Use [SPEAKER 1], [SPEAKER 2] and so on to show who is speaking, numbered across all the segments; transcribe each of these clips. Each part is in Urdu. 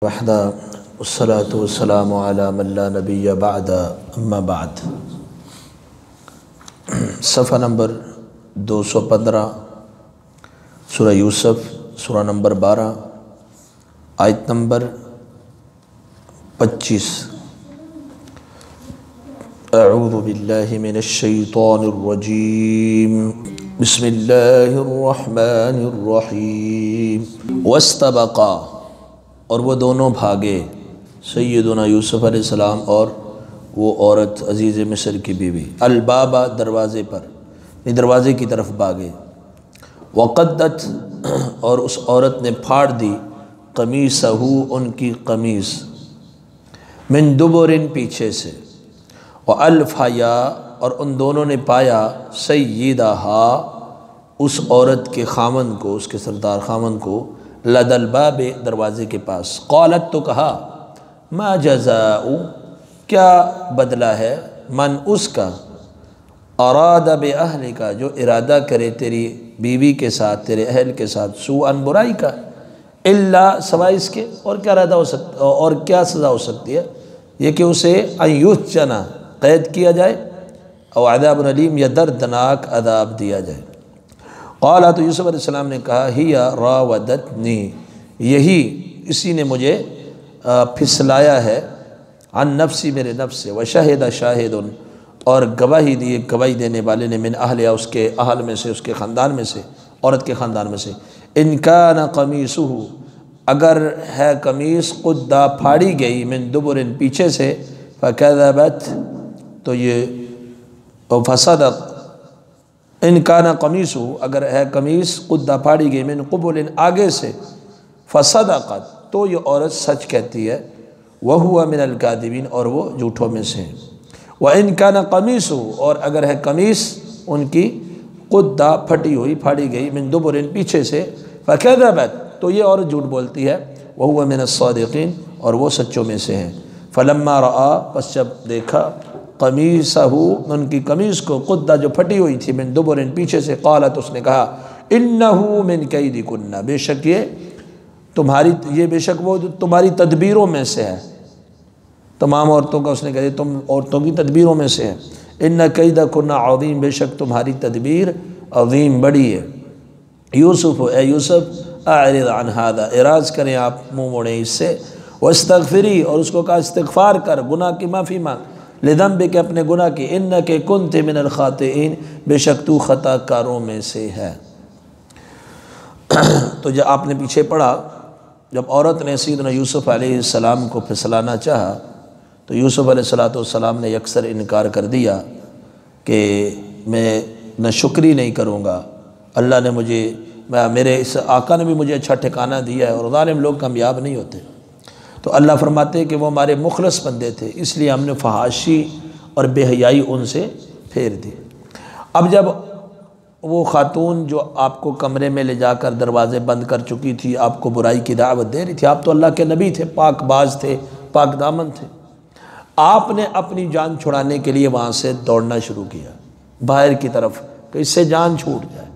[SPEAKER 1] وحدہ والصلاة والسلام علی من لا نبی بعد اما بعد۔ صفحہ نمبر 215 سورہ یوسف، سورہ نمبر 12 آیت نمبر 25۔ اعوذ باللہ من الشیطان الرجیم، بسم اللہ الرحمن الرحیم۔ واستبقا، اور وہ دونوں بھاگے، سیدنا یوسف علیہ السلام اور وہ عورت عزیز مصر کی بیوی، البابا، دروازے پر، دروازے کی طرف بھاگے۔ وقدت، اور اس عورت نے پھاڑ دی، قمیصہ، ان کی قمیص، من دبر، پیچھے سے، والفیا، اور ان دونوں نے پایا، سیدہا، اس عورت کے خامن کو، اس کے سردار خامن کو، لدى الباب، دروازے کے پاس۔ قالت، تو کہا، ما جزاء، کیا بدلہ ہے، من، اس کا، اراد باہلک، جو ارادہ کرے تیری بیوی کے ساتھ، تیرے اہل کے ساتھ، سوءا، برائی کا، الا، سوائے اس کے، اور کیا ارادہ ہو سکتا، اور کیا سزا ہو سکتی ہے، یہ کہ اسے ان یسجن، قید کیا جائے، او عذاب علیم، یا دردناک عذاب دیا جائے۔ قال، تو یوسف علیہ السلام نے کہا، ہی راودتنی، یہی، اسی نے مجھے پھسلایا ہے، عن نفسی، میرے نفس سے، وشہد شاہد، اور گواہی دی، گواہی دینے والے نے، من اہلہا، اس کے اہل میں سے، اس کے خاندان میں سے، عورت کے خاندان میں سے، ان کان قمیصہ، اگر ہے قمیص، قدّا، پھاڑی گئی، من دبر، پیچھے سے، فکذبت، تو یہ فصدق، ان کان قمیصہ، اگر ہے قمیص، قدّا، پھاڑی گئی، من قبل، آگے سے، فصدقت، تو یہ عورت سچ کہتی ہے، وہو من الکاذبین، اور وہ جھوٹوں میں سے ہے۔ وَإِن كَانَ قَمِيصُهُ، اور اگر ہے قمیص ان کی، قدّا، پھٹی ہوئی، پھاڑی گئی، من دبر، پیچھے سے، فکذبت، تو یہ عورت جھوٹ بولتی ہے، وہو من الصادقین، اور وہ سچوں میں سے ہے۔ فلما رآ، پس جب دیکھا، قمیصہ، ان کی قمیص کو، قدّا، جو پھٹی ہوئی تھی، من دبر، پیچھے سے، قالت، اس نے کہا، انہ من کیدکن، بے شک یہ تمہاری، یہ بے شک وہ تمہاری تدبیروں میں سے ہے۔ تمام عورتوں کا اس نے کہا، تم عورتوں کی تدبیروں میں سے ہے۔ ان کیدکن عظیم، بے شک تمہاری تدبیر عظیم، بڑی ہے۔ یوسف، اے یوسف، اعرض عن ھذا، اعراض کریں آپ، منہ موڑیں اس سے، واستغفری، اور اس کو کہا استغفار کر، گناہ کی معافی مانگ، لذنبک، اپنے گناہ کی، انک کنت من الخاطئین، بے شک تو خطا کاروں میں سے ہے۔ تو جب آپ نے پیچھے پڑھا، جب عورت نے سیدنا یوسف علیہ السلام کو پھسلانا چاہا، تو یوسف علیہ السلام نے یکسر انکار کر دیا کہ میں نہ شکری نہیں کروں گا، اللہ نے مجھے، میرے اس آقا نے بھی مجھے اچھا ٹھکانہ دیا ہے، اور ظالم لوگ کامیاب نہیں ہوتے۔ تو اللہ فرماتے ہیں کہ وہ ہمارے مخلص بندے تھے، اس لیے ہم نے فحاشی اور بے حیائی ان سے پھیر دی۔ اب جب وہ خاتون جو آپ کو کمرے میں لے جا کر دروازے بند کر چکی تھی، آپ کو برائی کی دعوت دے رہی تھی، آپ تو اللہ کے نبی تھے، پاک باز تھے، پاک دامن تھے، آپ نے اپنی جان چھڑانے کے لیے وہاں سے دوڑنا شروع کیا، باہر کی طرف، کہ اس سے جان چھوٹ جائے،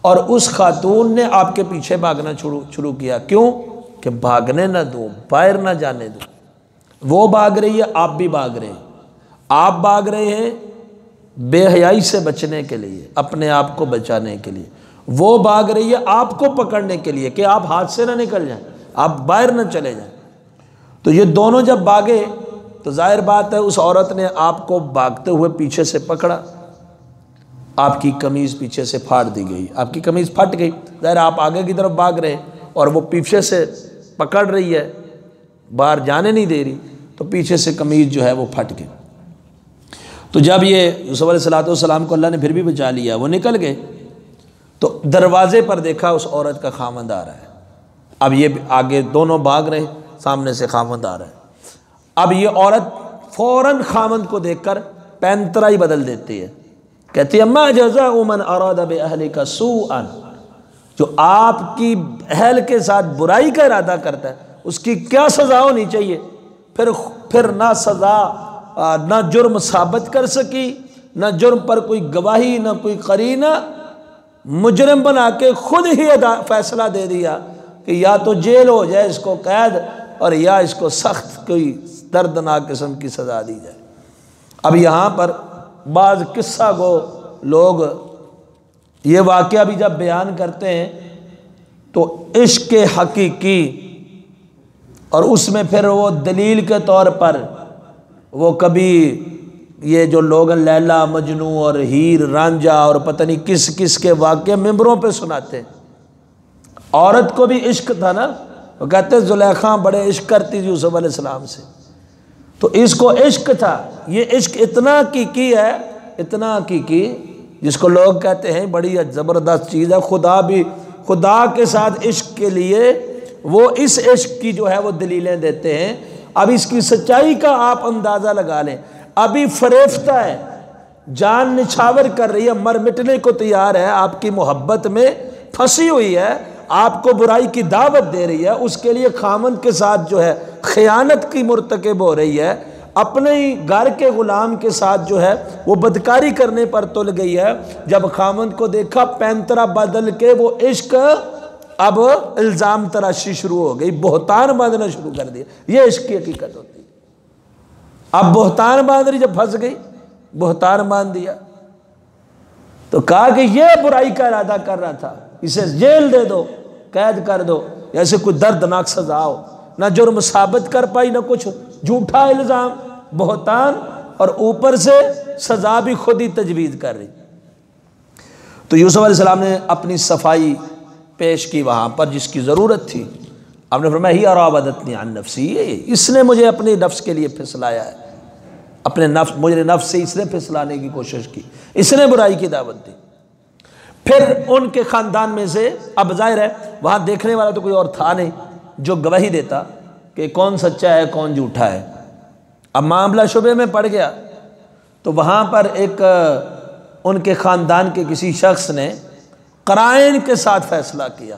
[SPEAKER 1] اور اس خاتون نے آپ کے پیچھے بھاگنا شروع کیا۔ کیوں؟ کہ بھاگنے نہ دوں، باہر نہ جانے دوں۔ وہ بھاگ رہی ہے، آپ بھی بھاگ رہے ہیں، آپ بھاگ رہے ہیں بے حیائی سے بچنے کے لیے، اپنے آپ کو بچانے کے لیے، وہ بھاگ رہی ہے آپ کو پکڑنے کے لیے کہ آپ ہاتھ سے نہ نکل جائیں، آپ باہر نہ چلے جائیں۔ تو یہ دونوں جب بھاگے تو ظاہر بات ہے اس عورت نے آپ کو بھاگتے ہوئے پیچھے سے پکڑا، آپ کی قمیض پیچھے سے پھاڑ دی گئی، آپ کی قمیض پھٹ گئی، ظاہر آپ آگے کی طرف بھاگ رہے ہیں اور وہ پیچھے سے پکڑ رہی ہے، باہر جانے نہیں دے رہی، تو پیچھے سے قمیض جو ہے وہ پھٹ گئی۔ تو جب یہ یوسف علیہ السلام کو اللہ نے پھر بھی بچا لیا، وہ نکل گئے، تو دروازے پر دیکھا اس عورت کا خامند آ رہا ہے۔ اب یہ آگے دونوں بھاگ رہے ہیں، سامنے سے خامند آ رہا ہے۔ اب یہ عورت فوراً خامند کو دیکھ کر پینترا ہی بدل دیتی ہے، کہتی ہے، ما جزاء من اراد باہلک سوءا، جو آپ کی اہل کے ساتھ برائی کا ارادہ کرتا ہے اس کی کیا سزا ہونی چاہیے؟ پھر نہ سزا، نہ جرم ثابت کر سکی، نہ جرم پر کوئی گواہی، نہ کوئی قرینہ، مجرم بنا کے خود ہی فیصلہ دے دیا کہ یا تو جیل ہو جائے، اس کو قید، اور یا اس کو سخت کوئی دردناک قسم کی سزا دی جائے۔ اب یہاں پر بعض قصہ گو لوگ یہ واقعہ بھی جب بیان کرتے ہیں تو عشق حقیقی اور اس میں پھر وہ دلیل کے طور پر وہ کبھی یہ جو لوگ لیلا مجنو اور ہیر رانجھا اور پتہ نہیں کس کس کے واقعے ممبروں پہ سناتے ہیں۔ عورت کو بھی عشق تھا نا، وہ کہتے ہیں زلیخا بڑے عشق کرتی تھی یوسف علیہ السلام سے، تو اس کو عشق تھا۔ یہ عشق اتنا حقیقی ہے، اتنا حقیقی، جس کو لوگ کہتے ہیں بڑی زبردست چیز ہے، خدا کے ساتھ عشق کے لیے وہ اس عشق کی جو ہے وہ دلیلیں دیتے ہیں۔ اب اس کی سچائی کا آپ اندازہ لگا لیں، ابھی فریفتہ ہے، جان نچھاور کر رہی ہے، مر مٹنے کو تیار ہے، آپ کی محبت میں پھنسی ہوئی ہے، آپ کو برائی کی دعوت دے رہی ہے، اس کے لیے خامند کے ساتھ جو ہے خیانت کی مرتکب ہو رہی ہے، اپنے ہی گھر کے غلام کے ساتھ جو ہے وہ بدکاری کرنے پر تل گئی ہے۔ جب خامند کو دیکھا پینترا بدل کے وہ عشق اب الزام تراشی شروع ہو گئی، بہتان باندھنا شروع کر دیا۔ یہ عشق کی حقیقت ہوتی ہے۔ اب بہتان باندھ رہی، جب پھنس گئی بہتان باندھ دیا، تو کہا کہ یہ برائی کا ارادہ کر رہا تھا، اسے جیل دے دو، قید کر دو، ایسے کوئی دردناک سزا ہو۔ نہ جرم ثابت کر پائی، نہ کچھ، جھوٹا الزام، بہتان، اور اوپر سے سزا بھی خود ہی تجویز کر رہی۔ تو یوسف علیہ السلام نے اپنی صفائی پیش کی وہاں پر جس کی ضرورت تھی۔ آپ نے فرمایا ہی راودتنی عن نفسی، اس نے مجھے اپنے نفس کے لیے پھسلایا ہے، اپنے نفس، مجھے نفس سے اس نے پھسلانے کی کوشش کی، اس نے برائی کی دعوت دی۔ پھر ان کے خاندان میں سے، اب ظاہر ہے وہاں دیکھنے والا تو کوئی اور تھا نہیں جو گواہی دیتا کہ کون سچا ہے کون جھوٹا ہے۔ اب معاملہ شبے میں پڑ گیا، تو وہاں پر ایک ان کے خاندان کے کسی شخص نے قرائن کے ساتھ فیصلہ کیا۔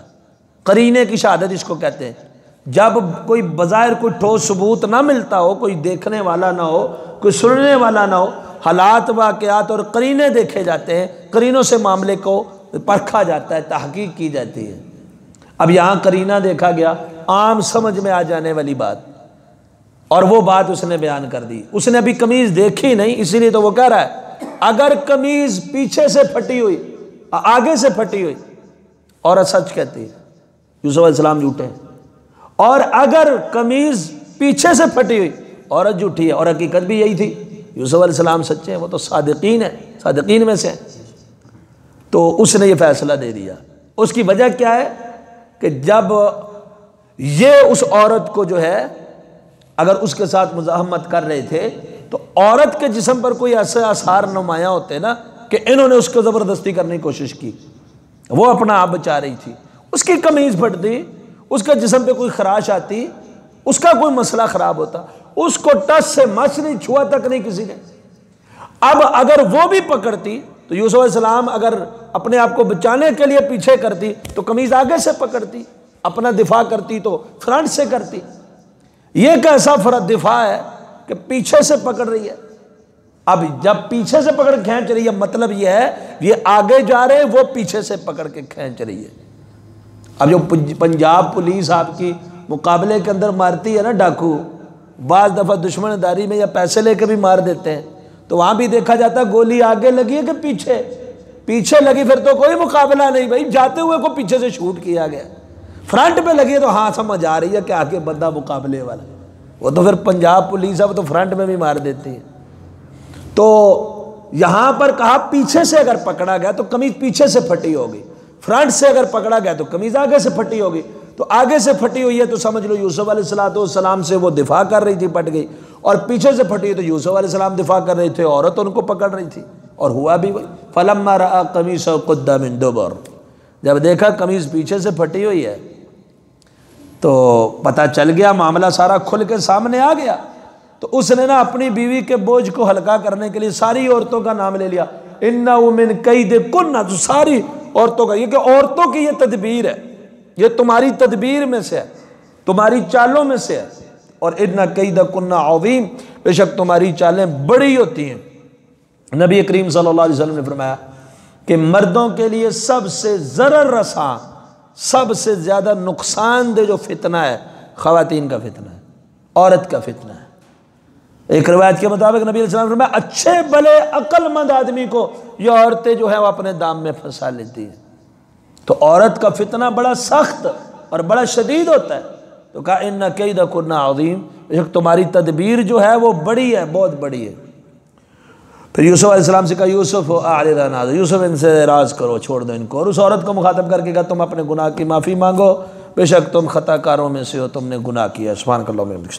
[SPEAKER 1] قرینے کی شہادت اس کو کہتے ہیں، جب کوئی بظاہر کوئی ٹھوس ثبوت نہ ملتا ہو، کوئی دیکھنے والا نہ ہو، کوئی سننے والا نہ ہو، حالات واقعات اور قرینے دیکھے جاتے ہیں، قرینوں سے معاملے کو پرکھا جاتا ہے، تحقیق کی جاتی ہے۔ اب یہاں قرینہ دیکھا گیا، عام سمجھ میں آ جانے والی بات، اور وہ بات اس نے بیان کر دی۔ اس نے ابھی قمیض دیکھی نہیں، اسی لیے تو وہ کہہ رہا ہے اگر قمیض پیچھے سے پھٹی ہوئی، آگے سے پھٹی ہوئی، عورت سچ کہتی ہے، یوسف علیہ السلام جھوٹے ہیں، اور اگر قمیض پیچھے سے پھٹی ہوئی، عورت جھوٹی ہے، اور حقیقت بھی یہی تھی، یوسف علیہ السلام سچے ہیں، وہ تو صادقین ہیں، صادقین میں سے ہیں۔ تو اس نے یہ فیصلہ دے دیا۔ اس کی وجہ کیا ہے کہ جب یہ اس عورت کو جو ہے اگر اس کے ساتھ مزاحمت کر رہے تھے تو عورت کے جسم پر کوئی ایسے آثار نمایاں ہوتے نا کہ انہوں نے اس کو زبردستی کرنے کی کوشش کی، وہ اپنا آپ بچا رہی تھی، اس کی قمیض پھٹتی، اس کے جسم پہ کوئی خراش آتی، اس کا کوئی مسئلہ خراب ہوتا، اس کو ٹس سے مس نہیں، چھوا تک نہیں کسی نے۔ اب اگر وہ بھی پکڑتی تو یوسف علیہ السلام اگر اپنے آپ کو بچانے کے لیے پیچھے کرتی تو قمیض آگے سے پکڑتی، اپنا دفاع کرتی تو فرنٹ سے کرتی۔ یہ کیسا فرد دفاع ہے کہ پیچھے سے پکڑ رہی ہے۔ اب جب پیچھے سے پکڑ کھینچ رہی ہے، مطلب یہ ہے یہ آگے جا رہے ہیں، وہ پیچھے سے پکڑ کے کھینچ رہی ہے۔ اب جو پنجاب پولیس آپ کی مقابلے کے اندر مارتی ہے نا ڈاکو، بعض دفعہ دشمن داری میں یا پیسے لے کے بھی مار دیتے ہیں، تو وہاں بھی دیکھا جاتا ہے گولی آگے لگی ہے کہ پیچھے لگی، پھر تو کوئی مقابلہ نہیں بھائی، جاتے ہوئے کو پیچھے سے شوٹ کیا گیا۔ فرنٹ پہ لگی ہے تو ہاں سمجھ آ رہی ہے کہ آگے بندہ مقابلے والا، وہ تو پھر پنجاب پولیس ہے، وہ تو فرنٹ میں بھی مار دیتی ہے۔ تو یہاں پر کہا پیچھے سے اگر پکڑا گیا تو قمیض پیچھے سے پھٹی ہوگی، فرنٹ سے اگر پکڑا گیا تو قمیض آگے سے پھٹی ہوگی۔ تو آگے سے پھٹی ہوئی ہے تو سمجھ لو یوسف علیہ السلام سے وہ دفاع کر رہی تھی، پٹ گئی، اور پیچھے سے پھٹی ہوئی تو یوسف علیہ السلام دفاع کر رہے تھے، عورت ان کو پکڑ رہی تھی، اور ہوا بھی وہی۔ فَلَمَّا رَأَىٰ قَمِيصَهُ قُدَّ مِن دُبُرٍ، جب دیکھا قمیض پیچھے سے پھٹی ہوئی ہے تو پتہ چل گیا، معاملہ سارا کھل کے سامنے آ گیا۔ تو اس نے نا اپنی بیوی کے بوجھ کو ہلکا کرنے کے لیے ساری عورتوں کا نام لے لیا، اِنَّهُ مِن كَيْدِكُنَّ، تو ساری عورتوں کا، یہ کہ عورتوں کی یہ تدبیر ہے، یہ تمہاری تدبیر میں سے ہے، تمہاری چالوں میں سے ہے، اور اِنَّ كَيْدَكُنَّ عَظِيمٌ، بے شک تمہاری چالیں بڑی ہوتی ہیں۔ نبی کریم صلی اللہ علیہ وسلم نے فرمایا کہ مردوں کے لیے سب سے ضرر رساں، سب سے زیادہ نقصان دہ جو فتنہ ہے خواتین کا فتنہ ہے۔ عورت کا فتنہ ہے۔ ایک روایت کے مطابق نبی علیہ السلام نے فرمایا اچھے بھلے عقل مند آدمی کو یہ عورتیں جو ہیں وہ اپنے دام میں پھنسا لیتی ہیں۔ تو عورت کا فتنہ بڑا سخت اور بڑا شدید ہوتا ہے۔ تو کہا ان کیدکن عظیم، تمہاری تدبیر جو ہے وہ بڑی ہے، بہت بڑی ہے۔ پھر یوسف علیہ السلام سے کہا یوسف اعرض عن ھذا، یوسف ان سے اعراض کرو، چھوڑ دو ان کو۔ اور اس عورت کو مخاطب کر کے کہا تم اپنے گناہ کی معافی مانگو، بے شک تم خطا کاروں میں سے ہو، تم نے گناہ کیا۔ سبحانک اللہم و بحمدک۔